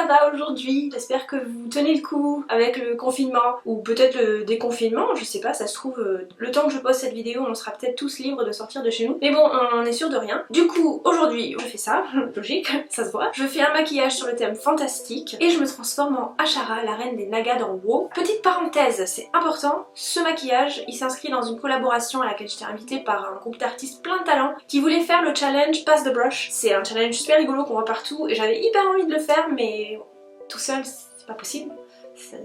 va aujourd'hui? J'espère que vous tenez le coup avec le confinement ou peut-être le déconfinement, je sais pas, ça se trouve le temps que je poste cette vidéo on sera peut-être tous libres de sortir de chez nous. Mais bon, on est sûr de rien. Du coup, aujourd'hui je fais ça, logique, ça se voit. Je fais un maquillage sur le thème fantastique et je me transforme en Ashara, la reine des Nagas dans WoW. Petite parenthèse, c'est important, ce maquillage il s'inscrit dans une collaboration à laquelle j'étais invitée par un groupe d'artistes plein de talent qui voulait faire le challenge Pass the Brush. C'est un challenge super rigolo qu'on voit partout et j'avais hyper envie de le faire mais tout seul c'est pas possible.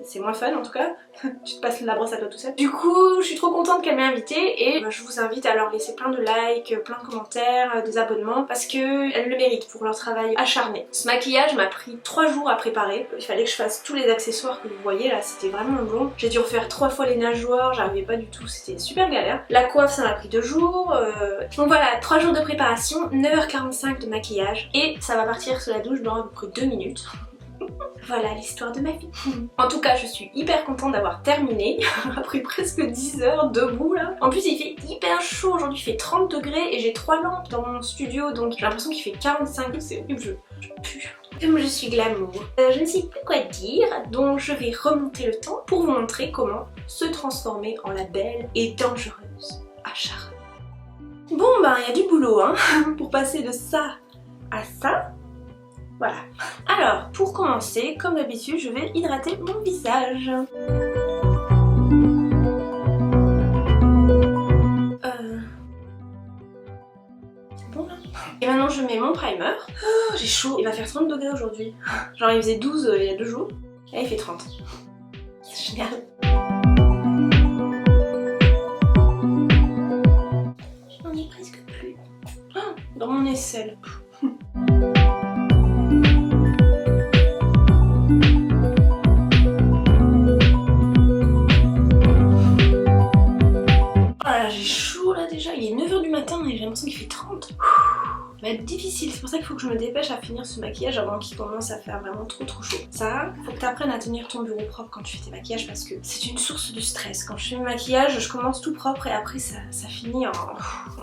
C'est moins fun en tout cas, tu te passes la brosse à toi tout seul. Du coup, je suis trop contente qu'elle m'ait invitée et je vous invite à leur laisser plein de likes, plein de commentaires, des abonnements parce qu'elles le méritent pour leur travail acharné. Ce maquillage m'a pris 3 jours à préparer, il fallait que je fasse tous les accessoires que vous voyez là, c'était vraiment long. J'ai dû refaire 3 fois les nageoires, j'arrivais pas du tout, c'était super galère. La coiffe ça m'a pris 2 jours, donc voilà, 3 jours de préparation, 9h45 de maquillage et ça va partir sous la douche dans à peu près 2 minutes. Voilà l'histoire de ma vie. En tout cas, je suis hyper contente d'avoir terminé après presque 10 heures debout là. En plus, il fait hyper chaud aujourd'hui, il fait 30 degrés et j'ai 3 lampes dans mon studio donc j'ai l'impression qu'il fait 45, c'est horrible, je pue. Comme je suis glamour, je ne sais plus quoi dire, donc je vais remonter le temps pour vous montrer comment se transformer en la belle et dangereuse Ashara. Bon ben, il y a du boulot hein, pour passer de ça à ça. Voilà. Alors, pour commencer, comme d'habitude, je vais hydrater mon visage. C'est bon là? Et maintenant je mets mon primer. Oh, j'ai chaud. Il va faire 30 degrés aujourd'hui. Genre il faisait 12 il y a 2 jours. Et là il fait 30. C'est génial. J'en ai presque plus. Oh, dans mon aisselle. Déjà il est 9h du matin et j'ai l'impression qu'il fait 30. Ça va être difficile, c'est pour ça qu'il faut que je me dépêche à finir ce maquillage avant qu'il commence à faire vraiment trop chaud. Ça, faut que tu apprennes à tenir ton bureau propre quand tu fais tes maquillages parce que c'est une source de stress. Quand je fais mes maquillages, je commence tout propre et après ça finit en...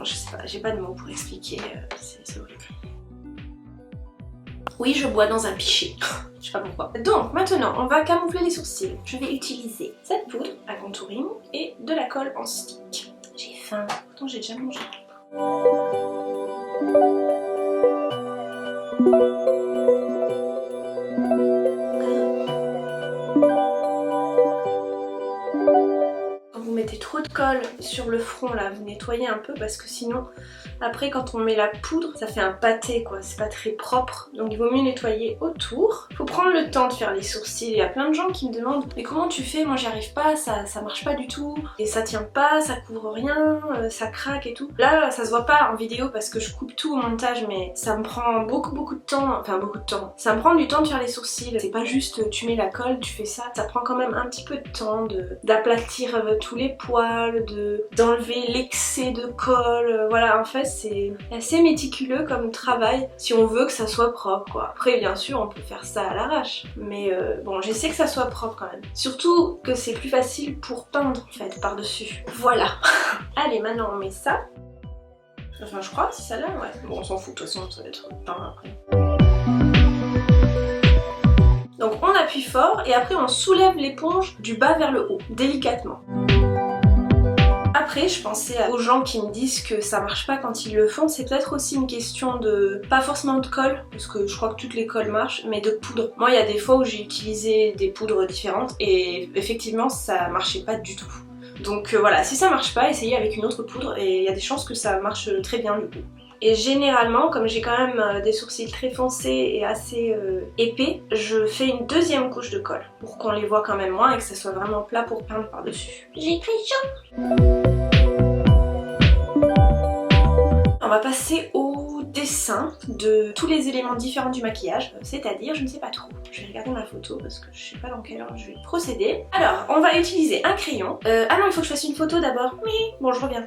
je sais pas, j'ai pas de mots pour expliquer, c'est horrible. Oui, je bois dans un pichet. Je sais pas pourquoi. Donc maintenant, on va camoufler les sourcils. Je vais utiliser cette poudre à contouring et de la colle en stick. J'ai faim, pourtant j'ai déjà mangé. Quand vous mettez trop de colle sur le front là, vous nettoyez un peu parce que sinon après quand on met la poudre ça fait un pâté quoi, c'est pas très propre donc il vaut mieux nettoyer autour. Faut prendre le temps de faire les sourcils, il y a plein de gens qui me demandent mais comment tu fais, moi j'y arrive pas, ça marche pas du tout et ça tient pas, ça couvre rien, ça craque et tout. Là ça se voit pas en vidéo parce que je coupe tout au montage mais ça me prend beaucoup de temps, enfin beaucoup de temps, ça me prend du temps de faire les sourcils, c'est pas juste tu mets la colle, tu fais ça prend quand même un petit peu de temps d'aplatir tous les poils, d'enlever l'excès de colle, voilà en fait c'est assez méticuleux comme travail si on veut que ça soit propre quoi. Après bien sûr on peut faire ça à l'arrache mais bon j'essaie que ça soit propre quand même. Surtout que c'est plus facile pour peindre en fait par dessus. Voilà. Allez maintenant on met ça. Enfin je crois c'est ça là ouais. Bon on s'en fout de toute façon ça va être peint après. Donc on appuie fort et après on soulève l'éponge du bas vers le haut, délicatement. Après je pensais aux gens qui me disent que ça marche pas quand ils le font, c'est peut-être aussi une question de, pas forcément de colle, parce que je crois que toutes les colles marchent, mais de poudre. Moi il y a des fois où j'ai utilisé des poudres différentes et effectivement ça marchait pas du tout. Donc voilà, si ça marche pas, essayez avec une autre poudre et il y a des chances que ça marche très bien du coup. Et généralement, comme j'ai quand même des sourcils très foncés et assez épais, je fais une deuxième couche de colle pour qu'on les voit quand même moins et que ça soit vraiment plat pour peindre par dessus. J'ai très chaud. On va passer au dessin de tous les éléments différents du maquillage, c'est-à-dire je ne sais pas trop. Je vais regarder ma photo parce que je sais pas dans quelle ordre je vais procéder. Alors, on va utiliser un crayon. Ah non, il faut que je fasse une photo d'abord. Mais bon, je reviens.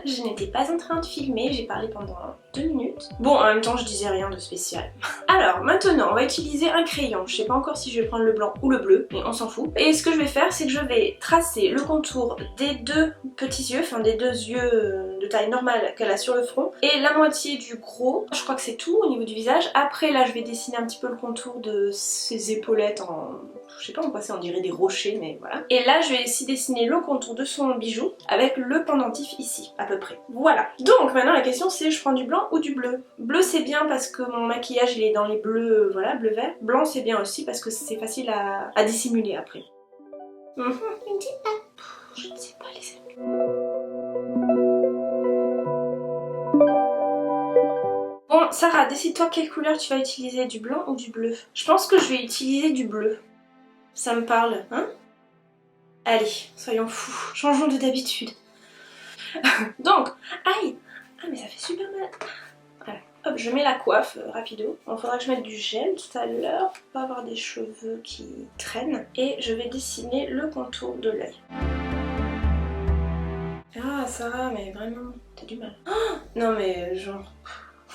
Je n'étais pas en train de filmer, j'ai parlé pendant 2 minutes. Bon, en même temps, je disais rien de spécial. Alors, maintenant, on va utiliser un crayon. Je sais pas encore si je vais prendre le blanc ou le bleu, mais on s'en fout. Et ce que je vais faire, c'est que je vais tracer le contour des 2 petits yeux, enfin des 2 yeux de taille normale qu'elle a sur le front et la moitié du gros. Je crois que c'est tout au niveau du visage. Après là je vais dessiner un petit peu le contour de ses épaulettes en... je sais pas en quoi c'est, on dirait des rochers mais voilà. Et là je vais aussi dessiner le contour de son bijou avec le pendentif ici à peu près. Voilà. Donc maintenant la question c'est je prends du blanc ou du bleu. Bleu c'est bien parce que mon maquillage il est dans les bleus, voilà, bleu vert. Blanc c'est bien aussi parce que c'est facile à dissimuler après. Je ne sais pas. Je ne sais pas les amis. Bon Sarah, décide-toi quelle couleur tu vas utiliser, du blanc ou du bleu. Je pense que je vais utiliser du bleu. Ça me parle, hein? Allez, soyons fous, changeons de d'habitude. Donc, aïe! Ah mais ça fait super mal. Voilà. Hop, je mets la coiffe rapido. Bon, faudra que je mette du gel tout à l'heure pour pas avoir des cheveux qui traînent. Et je vais dessiner le contour de l'œil. Ah Sarah, mais vraiment, t'as du mal. Oh non mais genre,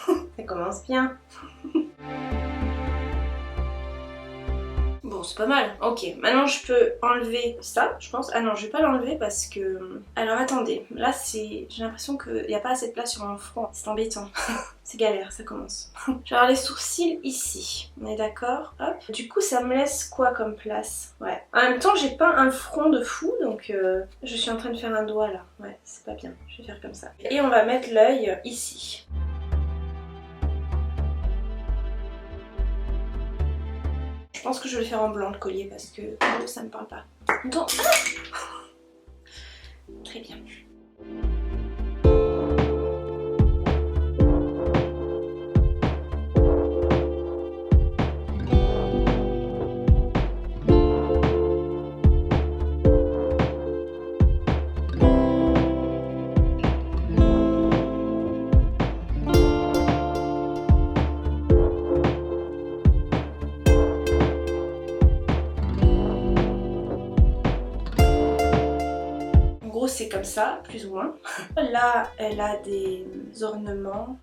ça commence bien. Bon, c'est pas mal. Ok, maintenant je peux enlever ça, je pense. Ah non, je vais pas l'enlever parce que... Alors attendez, là c'est... J'ai l'impression qu'il n'y a pas assez de place sur mon front. C'est embêtant. C'est galère, ça commence. Je vais avoir les sourcils ici. On est d'accord? Hop. Du coup, ça me laisse quoi comme place? Ouais. En même temps, j'ai pas un front de fou, donc je suis en train de faire un doigt là. Ouais, c'est pas bien. Je vais faire comme ça. Et on va mettre l'œil ici. Je pense que je vais le faire en blanc le collier parce que ça me parle pas. Donc, très bien. C'est comme ça, plus ou moins. Là, elle a des ornements.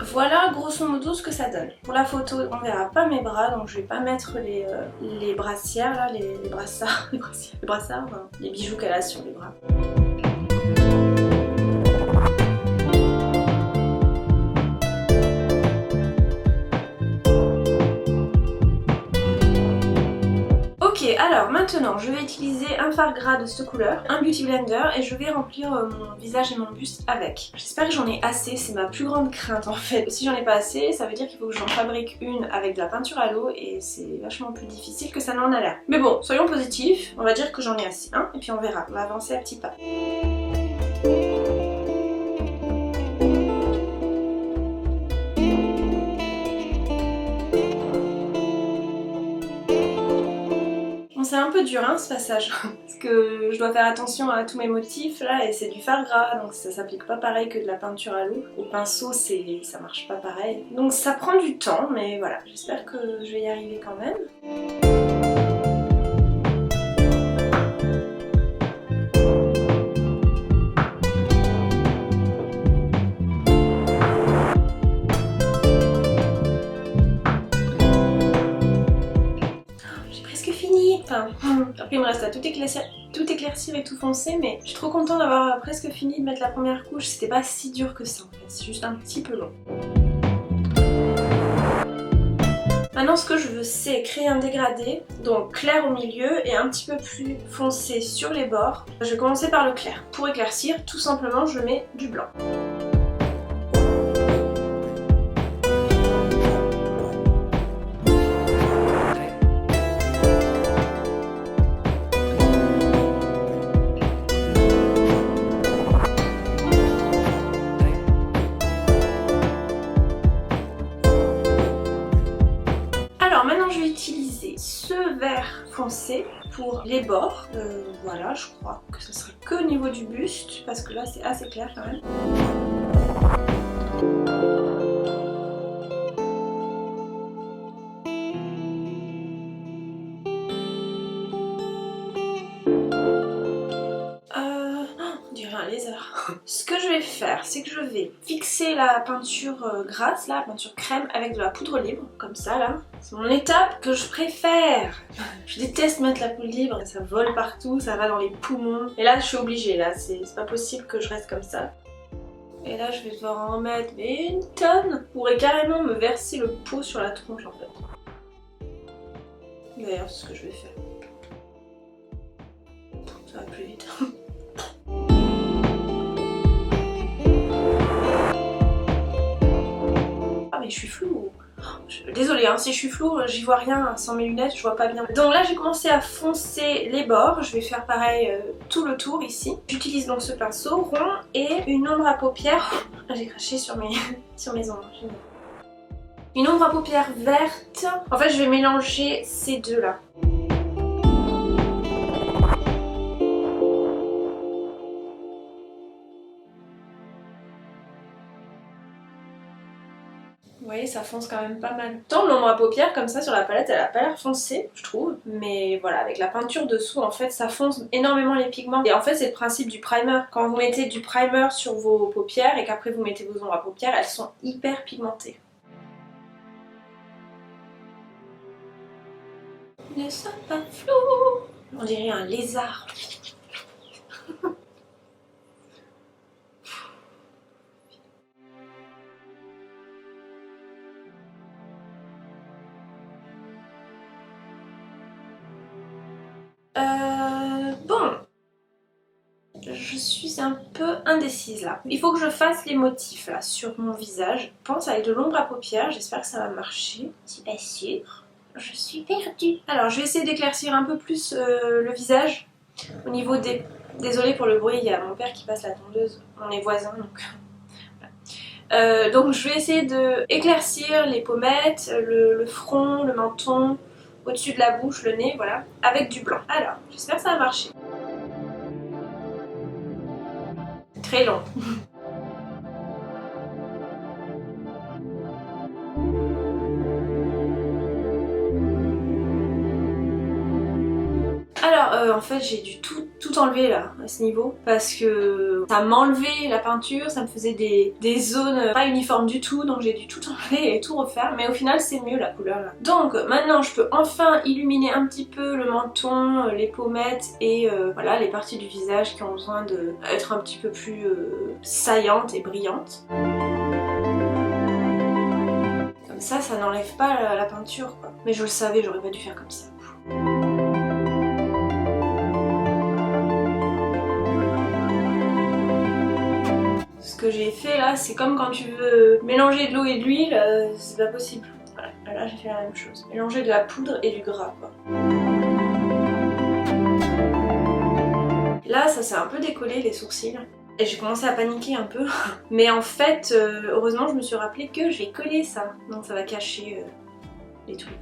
Voilà grosso modo ce que ça donne. Pour la photo, on verra pas mes bras, donc je vais pas mettre les brassières là, les brassards, les brassards, hein, les bijoux qu'elle a sur les bras. Ok, alors maintenant je vais utiliser un fard gras de cette couleur, un beauty blender et je vais remplir mon visage et mon buste avec. J'espère que j'en ai assez, c'est ma plus grande crainte en fait. Si j'en ai pas assez, ça veut dire qu'il faut que j'en fabrique une avec de la peinture à l'eau et c'est vachement plus difficile que ça n'en a l'air. Mais bon, soyons positifs, on va dire que j'en ai assez, hein, et puis on verra, on va avancer à petits pas. C'est un peu dur hein, ce passage parce que je dois faire attention à tous mes motifs là et c'est du fard gras donc ça s'applique pas pareil que de la peinture à l'eau. Au pinceau ça marche pas pareil. Donc ça prend du temps mais voilà, j'espère que je vais y arriver quand même. Enfin, après il me reste à tout éclaircir et tout foncer, mais je suis trop contente d'avoir presque fini de mettre la première couche. C'était pas si dur que ça en fait, c'est juste un petit peu long. Maintenant ce que je veux c'est créer un dégradé, donc clair au milieu et un petit peu plus foncé sur les bords. Je vais commencer par le clair. Pour éclaircir, tout simplement je mets du blanc. Ce vert foncé pour les bords, voilà, je crois que ce sera que au niveau du buste parce que là c'est assez clair quand même. On dirait un lézard. Ce que je vais faire, c'est que je vais fixer la peinture grasse, là, la peinture crème, avec de la poudre libre, comme ça là. C'est mon étape que je préfère. Je déteste mettre la poudre libre, ça vole partout, ça va dans les poumons. Et là je suis obligée, là, c'est pas possible que je reste comme ça. Et là je vais devoir en mettre mais une tonne. Je pourrais carrément me verser le pot sur la tronche en fait. D'ailleurs c'est ce que je vais faire. Ça va plus vite. Ah mais je suis floue. Désolée hein, si je suis floue, j'y vois rien sans mes lunettes, je vois pas bien. Donc là j'ai commencé à foncer les bords, je vais faire pareil tout le tour ici. J'utilise donc ce pinceau rond et une ombre à paupières. J'ai craché sur mes, sur mes ongles. Une ombre à paupières verte. En fait je vais mélanger ces deux là. Vous voyez, ça fonce quand même pas mal. Tant l'ombre à paupières comme ça sur la palette, elle a pas l'air foncée, je trouve. Mais voilà, avec la peinture dessous, en fait, ça fonce énormément les pigments. Et en fait, c'est le principe du primer. Quand vous mettez du primer sur vos paupières et qu'après vous mettez vos ombres à paupières, elles sont hyper pigmentées. Ne sois pas flou. On dirait un lézard. Bon, je suis un peu indécise là. Il faut que je fasse les motifs là sur mon visage. Je pense avec de l'ombre à paupières, j'espère que ça va marcher. Je suis pas sûre, je suis perdue. Alors je vais essayer d'éclaircir un peu plus le visage au niveau des... Désolée pour le bruit, il y a mon père qui passe la tondeuse, on est voisins donc... donc je vais essayer de éclaircir les pommettes, le front, le menton, au-dessus de la bouche, le nez, voilà, avec du blanc. Alors, j'espère que ça va marcher. Très long. Alors, en fait, j'ai dû tout enlever là, à ce niveau, parce que ça m'enlevait la peinture, ça me faisait des zones pas uniformes du tout, donc j'ai dû tout enlever et tout refaire, mais au final c'est mieux la couleur là. Donc maintenant je peux enfin illuminer un petit peu le menton, les pommettes et voilà les parties du visage qui ont besoin d'être un petit peu plus saillantes et brillantes. Comme ça n'enlève pas la peinture quoi. Mais je le savais, j'aurais pas dû faire comme ça. Ce que j'ai fait là, c'est comme quand tu veux mélanger de l'eau et de l'huile, c'est pas possible. Voilà, là j'ai fait la même chose. Mélanger de la poudre et du gras quoi. Là ça s'est un peu décollé les sourcils. Et j'ai commencé à paniquer un peu. Mais en fait, heureusement je me suis rappelé que je vais coller ça. Donc ça va cacher les trucs.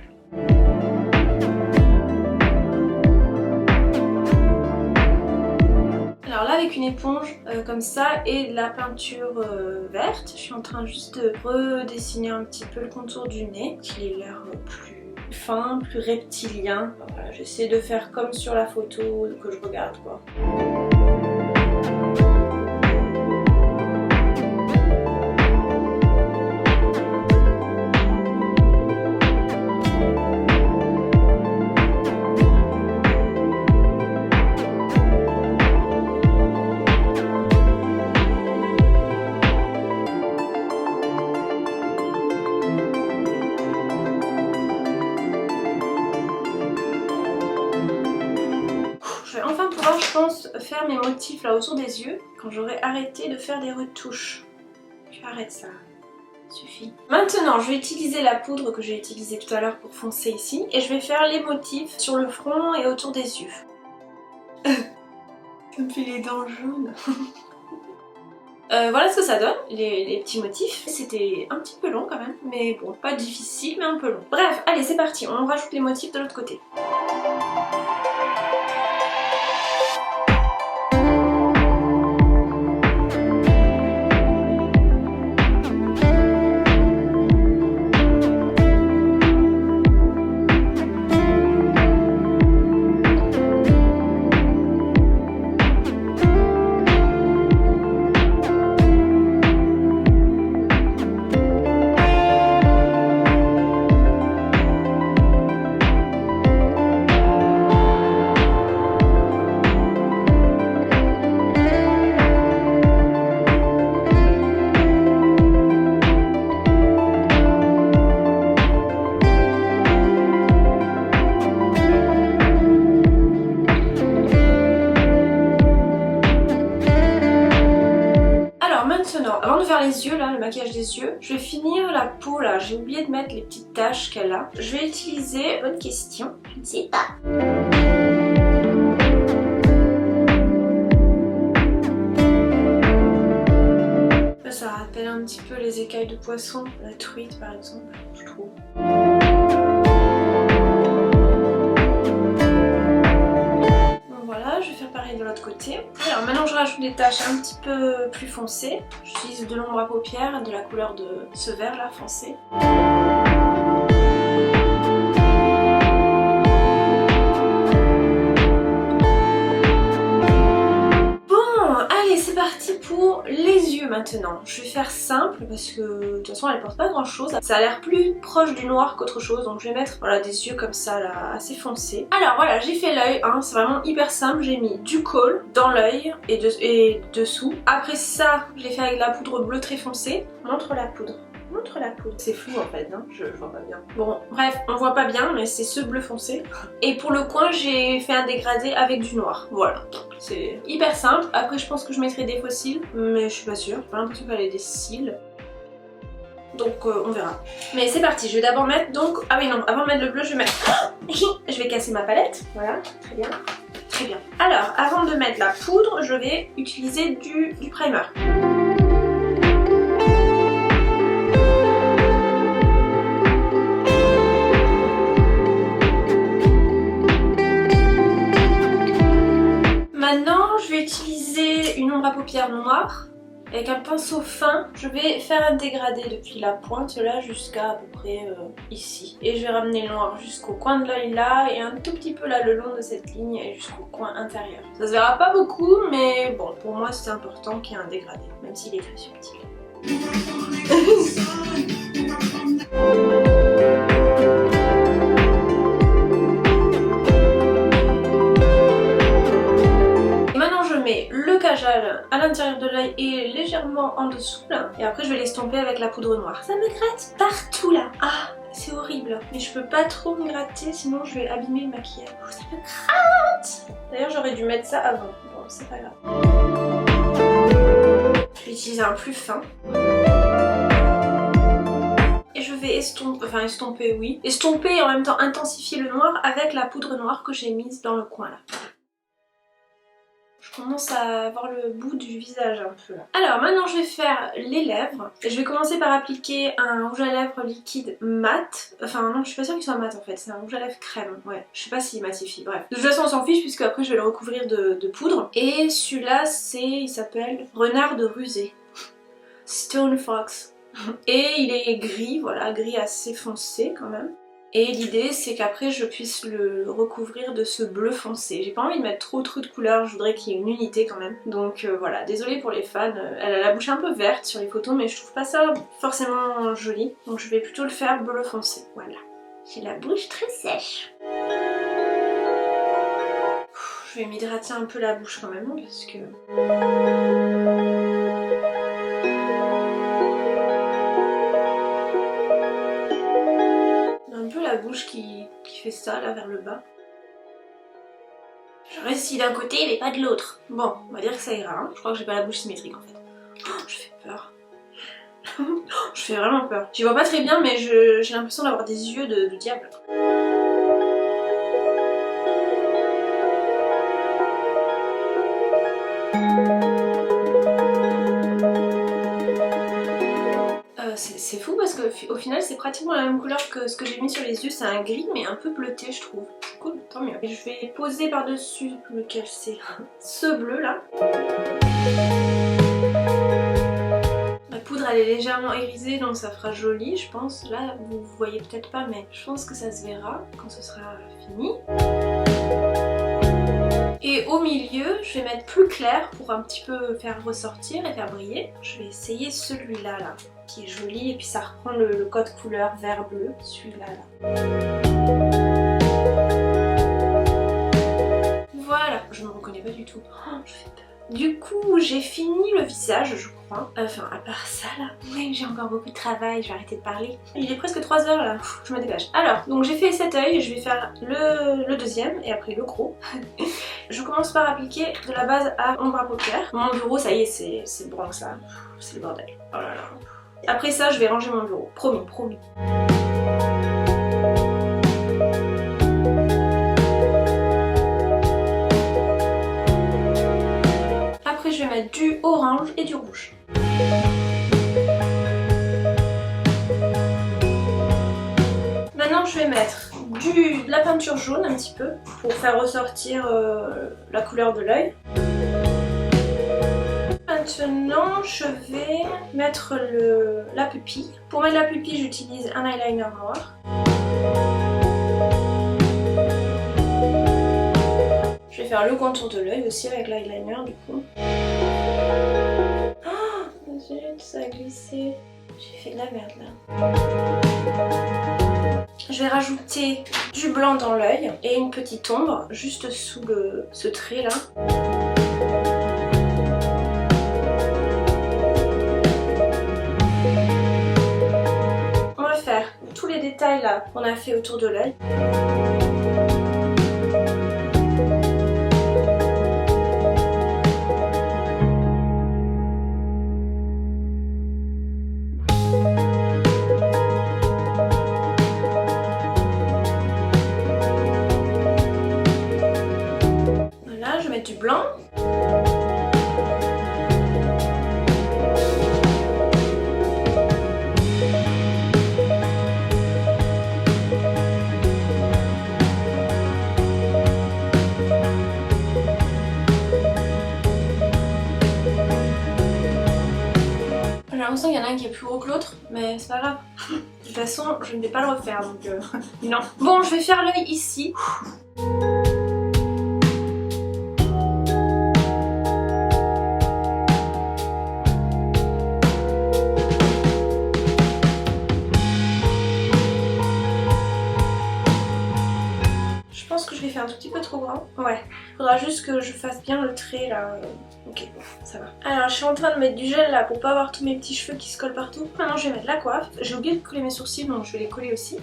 Alors là avec une éponge comme ça et de la peinture verte, je suis en train juste de redessiner un petit peu le contour du nez, qu'il ait l'air plus fin, plus reptilien. Voilà, j'essaie de faire comme sur la photo que je regarde quoi. Je pense faire mes motifs là autour des yeux quand j'aurai arrêté de faire des retouches. J'arrête ça, suffit. Maintenant je vais utiliser la poudre que j'ai utilisée tout à l'heure pour foncer ici et je vais faire les motifs sur le front et autour des yeux. Ça me fait les dents jaunes. Voilà ce que ça donne, les petits motifs. C'était un petit peu long quand même, mais bon, pas difficile mais un peu long. Bref, allez c'est parti, on rajoute les motifs de l'autre côté. maquillage des yeux. Je vais finir la peau là, j'ai oublié de mettre les petites taches qu'elle a. Je vais utiliser, bonne question, je ne sais pas. Ça rappelle un petit peu les écailles de poisson, la truite par exemple, je trouve. Voilà, je vais faire pareil de l'autre côté. Alors maintenant je rajoute des taches un petit peu plus foncées. J'utilise de l'ombre à paupières de la couleur de ce vert là foncé. C'est parti pour les yeux maintenant. Je vais faire simple parce que de toute façon elle porte pas grand chose. Ça a l'air plus proche du noir qu'autre chose, donc je vais mettre voilà, des yeux comme ça là, assez foncés. Alors voilà, j'ai fait l'œil, hein, c'est vraiment hyper simple. J'ai mis du kohl dans l'œil et dessous. Après ça, je l'ai fait avec de la poudre bleue très foncée. Montre la poudre. Montre la poudre. C'est flou en fait, hein, je vois pas bien. Bon, bref, on voit pas bien, mais c'est ce bleu foncé. Et pour le coin, j'ai fait un dégradé avec du noir. Voilà, c'est hyper simple. Après, je pense que je mettrai des faux cils, mais je suis pas sûre. J'ai pas l'impression qu'elle ait des cils. Donc on verra. Mais c'est parti, je vais d'abord mettre donc... Ah oui non, avant de mettre le bleu, je vais mettre... Je vais casser ma palette. Voilà, très bien. Très bien. Alors, avant de mettre la poudre, je vais utiliser du primer. Maintenant, je vais utiliser une ombre à paupières noire. Avec un pinceau fin, je vais faire un dégradé depuis la pointe là jusqu'à à peu près ici. Et je vais ramener le noir jusqu'au coin de l'œil là et un tout petit peu là le long de cette ligne et jusqu'au coin intérieur. Ça se verra pas beaucoup, mais bon, pour moi c'est important qu'il y ait un dégradé, même s'il est très subtil. À l'intérieur de l'œil et légèrement en dessous là, et après je vais l'estomper avec la poudre noire. Ça me gratte partout là. Ah, c'est horrible, mais je peux pas trop me gratter sinon je vais abîmer le maquillage. Oh, ça me gratte. D'ailleurs j'aurais dû mettre ça avant. Bon, c'est pas grave. Je vais utiliser un plus fin. Et je vais estomper oui. Estomper et en même temps intensifier le noir avec la poudre noire que j'ai mise dans le coin là. Je commence à avoir le bout du visage un peu là. Alors maintenant je vais faire les lèvres. Je vais commencer par appliquer un rouge à lèvres liquide mat. Enfin non, je suis pas sûre qu'il soit mat en fait, c'est un rouge à lèvres crème. Ouais, je sais pas s'il matifie, bref. De toute façon on s'en fiche puisque après je vais le recouvrir de poudre. Et celui-là il s'appelle Renard de Rusée. Stone Fox. Et il est gris, voilà, gris assez foncé quand même. Et l'idée c'est qu'après je puisse le recouvrir de ce bleu foncé. J'ai pas envie de mettre trop de couleurs, je voudrais qu'il y ait une unité quand même. Donc voilà, désolée pour les fans, elle a la bouche un peu verte sur les photos mais je trouve pas ça forcément joli. Donc je vais plutôt le faire bleu foncé, voilà. J'ai la bouche très sèche. Je vais m'hydrater un peu la bouche quand même parce que... la bouche qui fait ça là vers le bas. Je réussis d'un côté mais pas de l'autre. Bon, on va dire que ça ira. Hein. Je crois que j'ai pas la bouche symétrique en fait. Oh, je fais peur. Je fais vraiment peur. J'y vois pas très bien mais j'ai l'impression d'avoir des yeux de diable. C'est fou parce qu'au final c'est pratiquement la même couleur que ce que j'ai mis sur les yeux, c'est un gris mais un peu bleuté je trouve. C'est cool, tant mieux. Et je vais poser par dessus lequel c'est ce bleu là. La poudre elle est légèrement irisée donc ça fera joli je pense. Là vous voyez peut-être pas mais je pense que ça se verra quand ce sera fini. Et au milieu, je vais mettre plus clair pour un petit peu faire ressortir et faire briller. Je vais essayer celui-là, là, qui est joli et puis ça reprend le code couleur vert-bleu, celui-là, là. Voilà, je me reconnais pas du tout. Oh, je fais peur. Du coup, j'ai fini le visage, je crois. Enfin, à part ça, là. Oui, j'ai encore beaucoup de travail, je vais arrêter de parler. Il est presque 3 heures, là. Je me dépêche. Alors, donc j'ai fait cet œil, je vais faire le deuxième et après le gros. Je commence par appliquer de la base à ombre à paupières. Mon bureau, ça y est, c'est bronze, là. C'est le bordel. Oh là là. Après ça, je vais ranger mon bureau. Promis, promis. Après, je vais mettre du orange et du rouge. Maintenant, je vais mettre de la peinture jaune un petit peu pour faire ressortir la couleur de l'œil. Maintenant, je vais mettre la pupille. Pour mettre la pupille, j'utilise un eyeliner noir. Je vais faire le contour de l'œil aussi avec l'eyeliner du coup. Oh, zut, ça a glissé. J'ai fait de la merde là. Je vais rajouter du blanc dans l'œil et une petite ombre juste sous ce trait là. On va faire tous les détails là qu'on a fait autour de l'œil. Du blanc. J'ai l'impression qu'il y en a un qui est plus gros que l'autre, mais c'est pas grave. De toute façon, je ne vais pas le refaire, donc non. Bon, je vais faire l'œil ici. Un tout petit peu trop grand. Ouais, faudra juste que je fasse bien le trait là. Ok, bon, ça va. Alors je suis en train de mettre du gel là pour pas avoir tous mes petits cheveux qui se collent partout. Maintenant je vais mettre la coiffe. J'ai oublié de coller mes sourcils donc je vais les coller aussi.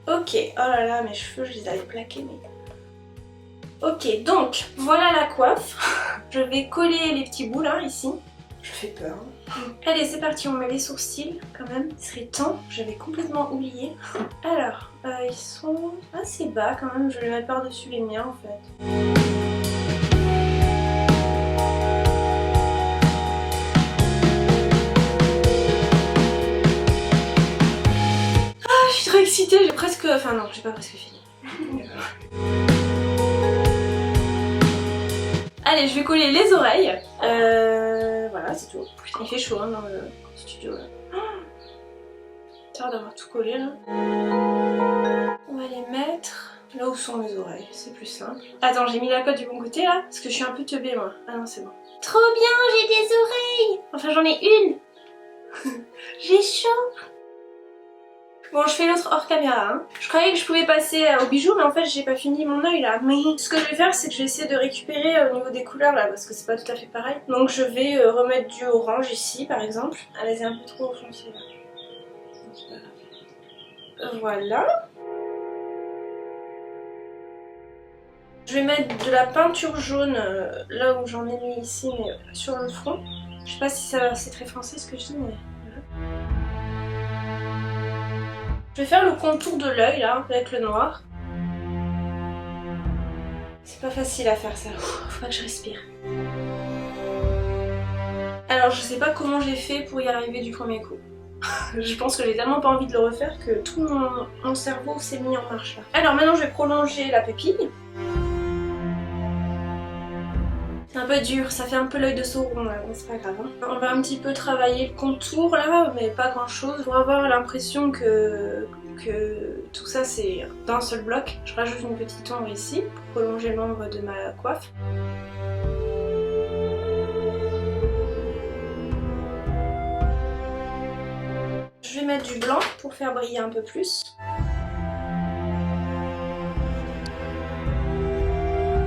Ok, oh là là, mes cheveux je les avais plaqués mais... Ok, donc voilà la coiffe. Je vais coller les petits bouts là, ici. Je fais peur. Allez, c'est parti, on met les sourcils quand même. Il serait temps, j'avais complètement oublié. Alors, ils sont assez bas quand même, je vais les mettre par-dessus les miens en fait. Ah, je suis trop excitée, j'ai presque... Enfin non, j'ai pas presque fini. Allez, je vais coller les oreilles. Voilà, c'est tout. Putain, il fait chaud hein, dans le studio là. T'as l'air d'avoir tout collé là. On va les mettre là où sont mes oreilles, c'est plus simple. Attends, j'ai mis la cote du bon côté là, parce que je suis un peu teubée moi. Ah non, c'est bon. Trop bien, j'ai des oreilles. Enfin, j'en ai une. J'ai chaud. Bon, je fais l'autre hors caméra. Hein. Je croyais que je pouvais passer aux bijoux, mais en fait, j'ai pas fini mon œil là. Mais ce que je vais faire, c'est que je vais essayer de récupérer au niveau des couleurs là, parce que c'est pas tout à fait pareil. Donc, je vais remettre du orange ici, par exemple. Allez, c'est un peu trop foncé là. Voilà. Je vais mettre de la peinture jaune là où j'en ai mis ici, mais sur le front. Je sais pas si c'est très français ce que je dis, mais voilà. Je vais faire le contour de l'œil là, avec le noir. C'est pas facile à faire ça, faut pas que je respire. Alors je sais pas comment j'ai fait pour y arriver du premier coup. Je pense que j'ai tellement pas envie de le refaire que tout mon cerveau s'est mis en marche là. Alors maintenant je vais prolonger la pupille. C'est un peu dur, ça fait un peu l'œil de Sauron là, mais c'est pas grave. Hein. On va un petit peu travailler le contour là, mais pas grand chose. Pour avoir l'impression que tout ça c'est d'un seul bloc, je rajoute une petite ombre ici pour prolonger l'ombre de ma coiffe. Je vais mettre du blanc pour faire briller un peu plus.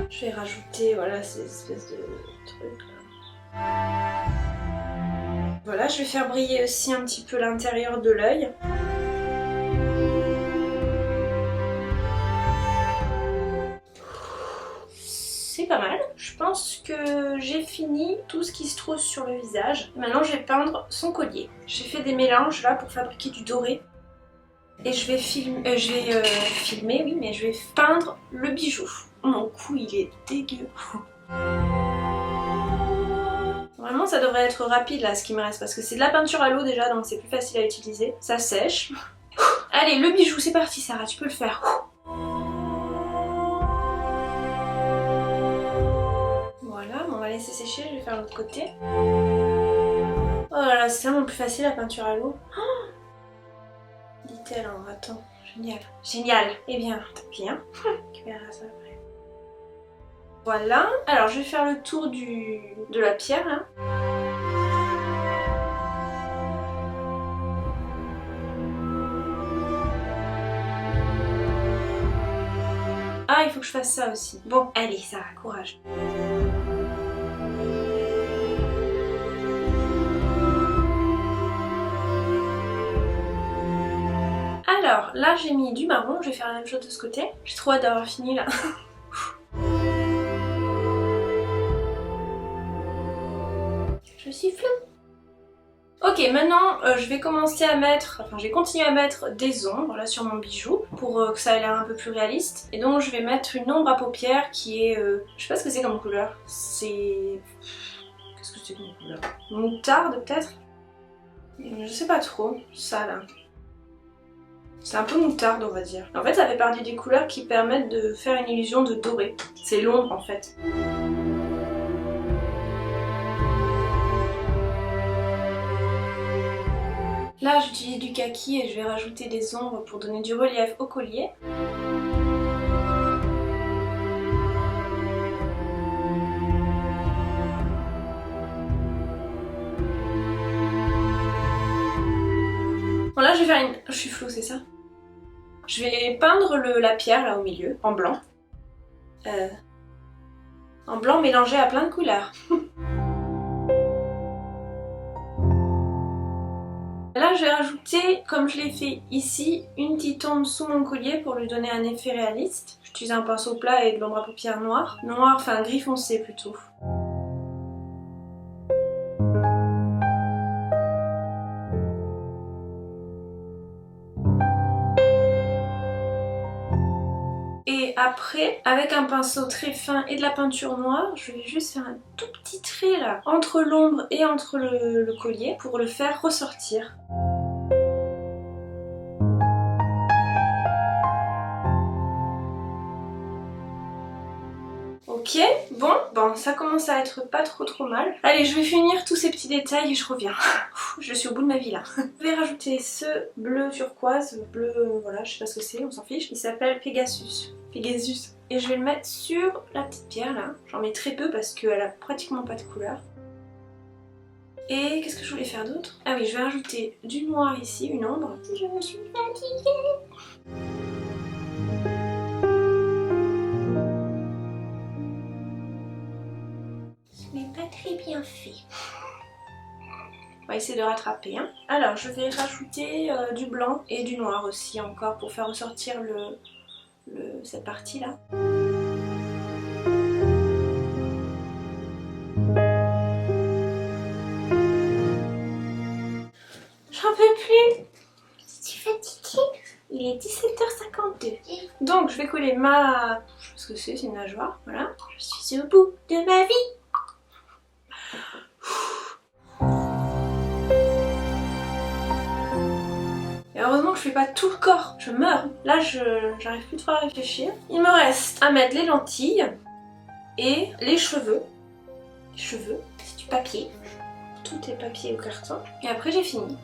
Je vais rajouter voilà ces espèces de trucs là. Voilà, je vais faire briller aussi un petit peu l'intérieur de l'œil. C'est c'est pas mal. Je pense que j'ai fini tout ce qui se trouve sur le visage. Maintenant je vais peindre son collier. J'ai fait des mélanges là pour fabriquer du doré. Et je vais filmer, oui, mais je vais peindre le bijou. Mon cou il est dégueu. Vraiment ça devrait être rapide là ce qui me reste parce que c'est de la peinture à l'eau déjà donc c'est plus facile à utiliser. Ça sèche. Allez le bijou c'est parti Sarah, tu peux le faire. Voilà, on va laisser sécher, je vais faire l'autre côté. Oh là là, c'est tellement plus facile la peinture à l'eau. Oh, dit-elle, hein, attends, génial. Génial. Eh bien, tant pis, hein. Tu verras ça après. Voilà, alors je vais faire le tour de la pierre là. Ah, il faut que je fasse ça aussi. Bon, allez, Sarah, courage. Alors, là j'ai mis du marron, je vais faire la même chose de ce côté. J'ai trop hâte d'avoir fini là. Je suis floue. Ok, maintenant je vais commencer à mettre, enfin je vais continuer à mettre des ombres là sur mon bijou pour que ça ait l'air un peu plus réaliste. Et donc je vais mettre une ombre à paupières qui est, je sais pas ce que c'est comme couleur, c'est... Qu'est-ce que c'est comme couleur? Moutarde peut-être? Je sais pas trop, ça là. C'est un peu moutarde on va dire. En fait ça fait partie des couleurs qui permettent de faire une illusion de doré. C'est l'ombre en fait. Là j'utilise du kaki et je vais rajouter des ombres pour donner du relief au collier. Bon là je vais faire une... Je suis floue c'est ça? Je vais peindre la pierre là au milieu, en blanc. En blanc mélangé à plein de couleurs. Là je vais rajouter, comme je l'ai fait ici, une petite ombre sous mon collier pour lui donner un effet réaliste. J'utilise un pinceau plat et de l'ombre à paupières noire. Noir, enfin gris foncé plutôt. Et après, avec un pinceau très fin et de la peinture noire, je vais juste faire un tout petit trait là, entre l'ombre et entre le collier, pour le faire ressortir. Ok, bon, ça commence à être pas trop mal. Allez, je vais finir tous ces petits détails et je reviens. Je suis au bout de ma vie là. Je vais rajouter ce bleu turquoise, bleu, voilà, je sais pas ce que c'est, on s'en fiche. Il s'appelle Pegasus. Pegasus. Et je vais le mettre sur la petite pierre là. J'en mets très peu parce qu'elle a pratiquement pas de couleur. Et qu'est-ce que je voulais faire d'autre? Ah oui, je vais rajouter du noir ici, une ombre. Je me suis fatiguée. Ce n'est pas très bien fait. On va essayer de rattraper. Hein. Alors, je vais rajouter du blanc et du noir aussi encore pour faire ressortir cette partie là. J'en peux plus. Je suis fatiguée. Il est 17h52. Donc je vais coller ma... Je sais pas ce que c'est une nageoire. Voilà. Je suis au bout de ma vie. Et heureusement que je fais pas tout le corps. Je meurs. Là j'arrive plus trop à réfléchir. Il me reste à mettre les lentilles et les cheveux. Les cheveux, c'est du papier. Tout est papier ou carton. Et après j'ai fini.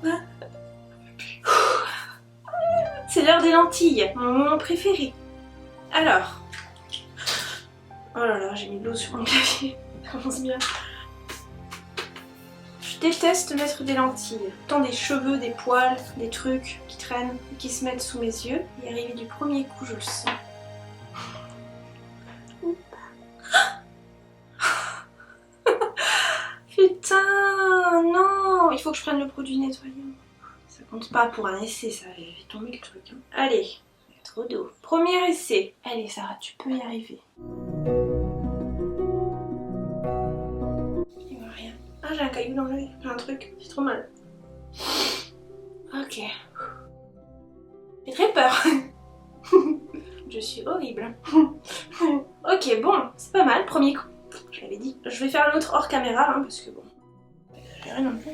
C'est l'heure des lentilles, mon moment préféré. Alors, oh là là, j'ai mis de l'eau sur mon clavier. Ça commence bien. Je déteste mettre des lentilles. Tant des cheveux, des poils, des trucs qui traînent, qui se mettent sous mes yeux. Et arrivé du premier coup, je le sens. Putain, non! Il faut que je prenne le produit nettoyant. Ça compte pas pour un essai, ça avait tombé le truc. Hein. Allez, il y a trop d'eau. Premier essai. Allez Sarah, tu peux y arriver. Ah, j'ai un caillou dans l'œil, j'ai un truc, j'ai trop mal. Ok. J'ai très peur. Je suis horrible. Ok, bon, c'est pas mal, premier coup. Je l'avais dit. Je vais faire un autre hors caméra, hein, parce que bon, j'ai rien non plus.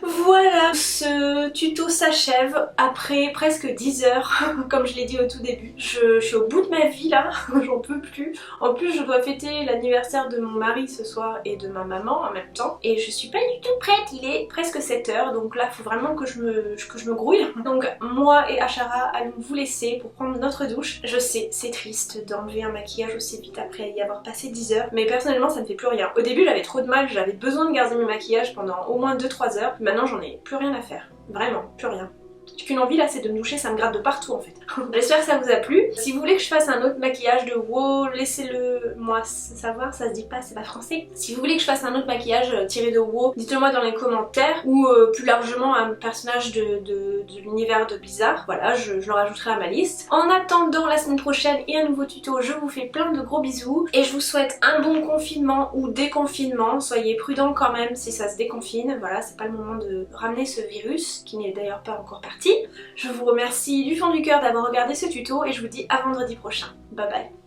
Voilà, ce tuto s'achève après presque 10 heures, comme je l'ai dit au tout début. Je suis au bout de ma vie là, j'en peux plus. En plus, je dois fêter l'anniversaire de mon mari ce soir et de ma maman en même temps. Et je suis pas du tout prête, il est presque 7 heures, donc là, il faut vraiment que je me grouille. Donc moi et Ashara allons vous laisser pour prendre notre douche. Je sais, c'est triste d'enlever un maquillage aussi vite après y avoir passé 10 heures, mais personnellement, ça ne fait plus rien. Au début, j'avais trop de mal, j'avais besoin de garder mes maquillages pendant au moins 2-3 heures. Maintenant, j'en ai plus rien à faire. Vraiment, plus rien. J'ai qu'une envie là, c'est de me doucher, ça me gratte de partout en fait. J'espère que ça vous a plu. Si vous voulez que je fasse un autre maquillage de WoW, laissez-le moi savoir, ça se dit pas, c'est pas français. Si vous voulez que je fasse un autre maquillage tiré de WoW, dites-le moi dans les commentaires. Ou plus largement un personnage de l'univers de Blizzard. Voilà, je le rajouterai à ma liste. En attendant la semaine prochaine et un nouveau tuto, je vous fais plein de gros bisous. Et je vous souhaite un bon confinement ou déconfinement. Soyez prudents quand même si ça se déconfine. Voilà, c'est pas le moment de ramener ce virus, qui n'est d'ailleurs pas encore parti. Je vous remercie du fond du cœur d'avoir regardé ce tuto et je vous dis à vendredi prochain. Bye bye.